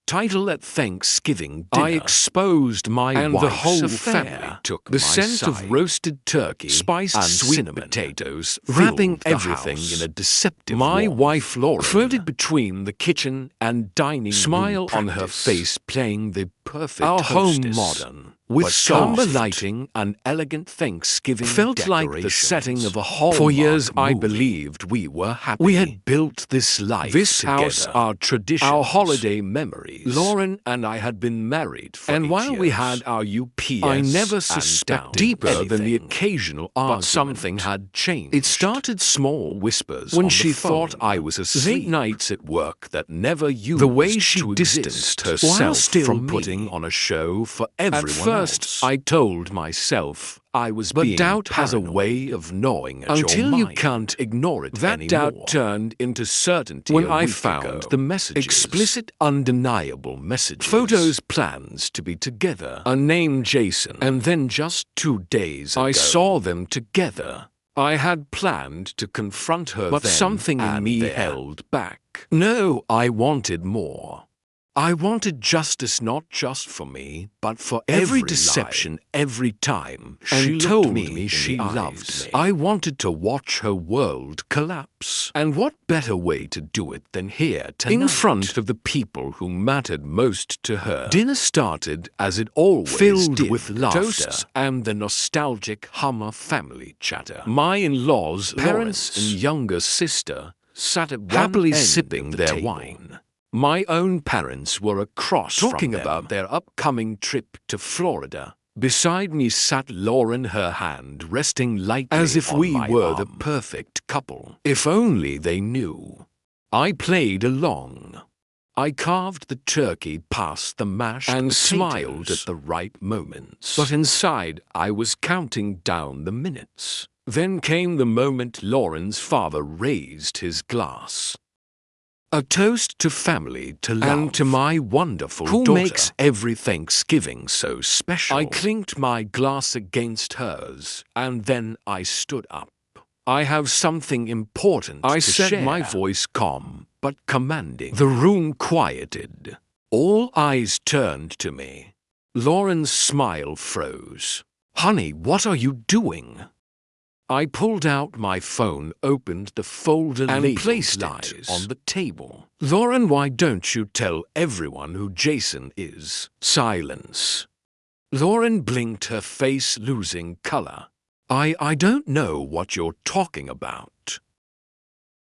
title at Thanksgiving dinner. I exposed my and wife's the whole affair. family Took the my scent side. of roasted turkey, Spiced and sweet cinnamon potatoes, wrapping filled the everything house. in a deceptive My warmth. wife Lauren floated between the kitchen and dining smile room on her practice. face, playing the perfect Our home hostess. modern, With but somber soft lighting and elegant Thanksgiving felt like the decorations. setting of a Hallmark For years I movie. believed we were happy. We had built this life This together. house, our traditions, our holiday memories. Lauren and I had been married for And 8 while years. we had our UPS, I never and suspected deeper anything. than the occasional argument, But something had changed. It started small whispers when on she the phone. thought I was asleep. Late nights at work that never used the way she to distanced exist herself while still from me. putting on a show for everyone At first, else. I told myself I was But being doubt has a paranoid. way of gnawing at Until your you mind. can't ignore it That anymore. doubt turned into certainty when a I week found ago. the messages. Explicit, undeniable messages. Photos, plans to be together. a name Jason. And then just 2 days ago, I saw them together. I had planned to confront her But then something in and me there. held back. No, I wanted more. I wanted justice not just for me, but for every deception, every time And she told told me me in she the loved eyes. me. I wanted to watch her world collapse. And what better way to do it than here tonight? In front of the people who mattered most to her. Dinner started as it always Filled did, with laughter. toasts and the nostalgic Hummer family chatter. My in-laws, parents, Lawrence, and younger sister sat at one happily end sipping of the their table. wine. My own parents were across Talking from them, about their upcoming trip to Florida. Beside me sat Lauren, her hand resting lightly As if on we my were arm. the perfect couple. If only they knew. I played along. I carved the turkey past the mashed and smiled potatoes. at the right moments. But inside, I was counting down the minutes. Then came the moment Lauren's father raised his glass. A toast to family, to love, And to my wonderful Who daughter. makes every Thanksgiving so special? I clinked my glass against hers, and then I stood up. I have something important I to said, share. My voice calm but commanding. The room quieted. All eyes turned to me. Lauren's smile froze. Honey, what are you doing? I pulled out my phone, opened the folder And labeled placed it lies on the table. Lauren, why don't you tell everyone who Jason is? Silence. Lauren blinked, her face losing color. I don't know what you're talking about.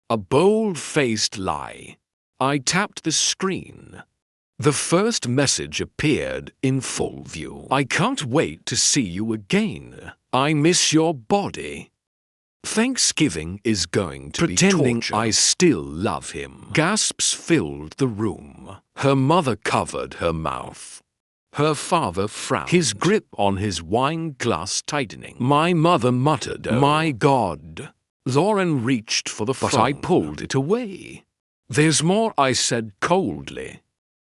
A bold-faced lie. I tapped the screen. The first message appeared in full view. I can't wait to see you again. I miss your body. Thanksgiving is going to Pretending be torture. I still love him. Gasps filled the room. Her mother covered her mouth. Her father frowned, his grip on his wine glass tightening. My mother muttered, "Oh, my God." Lauren reached for the phone, but I pulled it away. "There's more," I said coldly.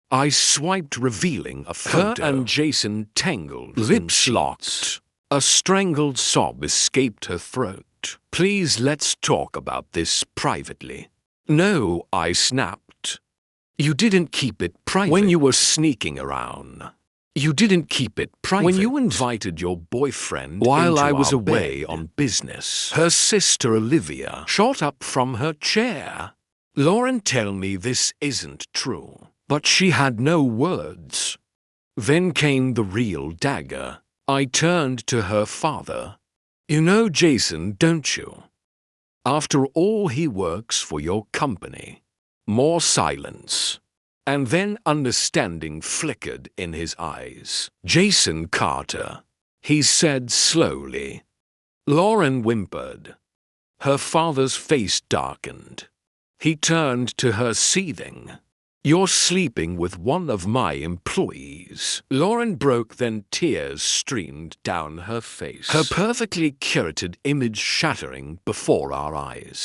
I swiped, revealing a photo. Her and Jason tangled, lips locked. A strangled sob escaped her throat. "Please, let's talk about this privately." "No," I snapped. "You didn't keep it private when you were sneaking around. You didn't keep it private when you invited your boyfriend while into I was our away bed. on business." Her sister Olivia shot up from her chair. "Lauren, tell me this isn't true." But she had no words. Then came the real dagger. I turned to her father. "You know Jason, don't you? After all, he works for your company." More silence. And then understanding flickered in his eyes. "Jason Carter," he said slowly. Lauren whimpered. Her father's face darkened. He turned to her, seething. "You're sleeping with one of my employees." Lauren broke, then tears streamed down her face, her perfectly curated image shattering before our eyes.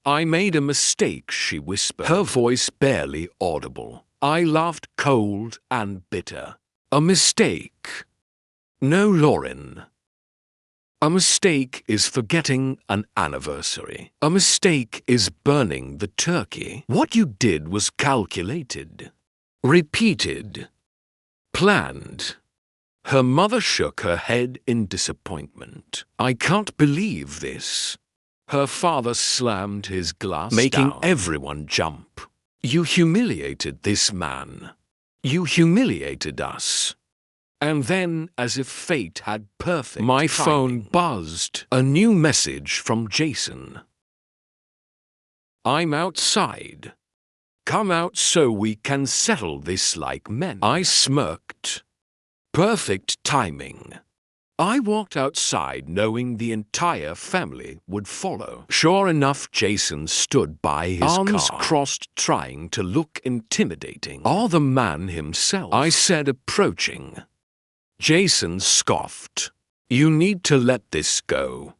I made a mistake," she whispered, her voice barely audible. I laughed, cold and bitter. "A mistake? No, Lauren. A mistake is forgetting an anniversary. A mistake is burning the turkey. What you did was calculated. Repeated. Planned. Her mother shook her head in disappointment. I can't believe this. Her father slammed his glass making down, everyone jump. You humiliated this man. You humiliated us. And then, as if fate had perfect my timing, phone buzzed. A new message from Jason. I'm outside. Come out so we can settle this like men. I smirked. Perfect timing. I walked outside knowing the entire family would follow. Sure enough, Jason stood by his arms car, crossed, trying to look intimidating. Or the man himself, I said, approaching. Jason scoffed. You need to let this go.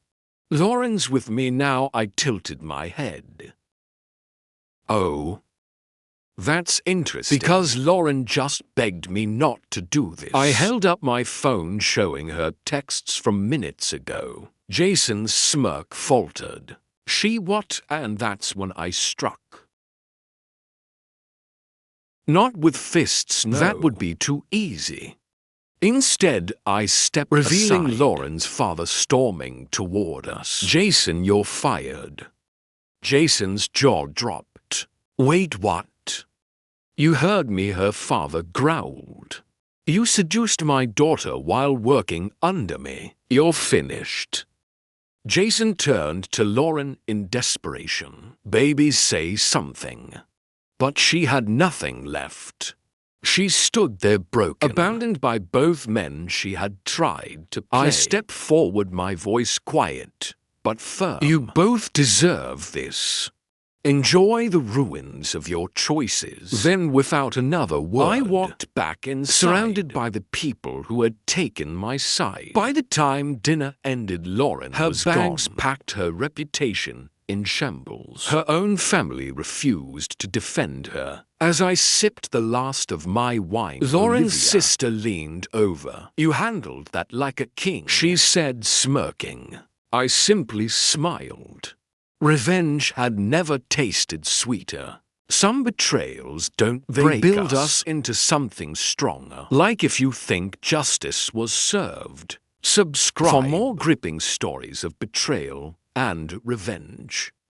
Lauren's with me now. I tilted my head. Oh. That's interesting. Because Lauren just begged me not to do this. I held up my phone showing her texts from minutes ago. Jason's smirk faltered. She what? And that's when I struck. Not with fists, no. That would be too easy. Instead, I stepped revealing aside. Lauren's father storming toward us. Jason, you're fired. Jason's jaw dropped. Wait, what? You heard me, her father growled. You seduced my daughter while working under me. You're finished. Jason turned to Lauren in desperation. Baby, say something. But she had nothing left. She stood there broken, abandoned by both men she had tried to play. I stepped forward, my voice quiet but firm. You both deserve this. Enjoy the ruins of your choices. Then, without another word, I walked back inside, surrounded by the people who had taken my side. By the time dinner ended, Lauren was gone. Her bags packed, her reputation in shambles. Her own family refused to defend her. As I sipped the last of my wine, Lauren's sister leaned over. You handled that like a king, she said, smirking. I simply smiled. Revenge had never tasted sweeter. Some betrayals don't build us into something stronger. Like if you think justice was served. Subscribe for more gripping stories of betrayal and revenge.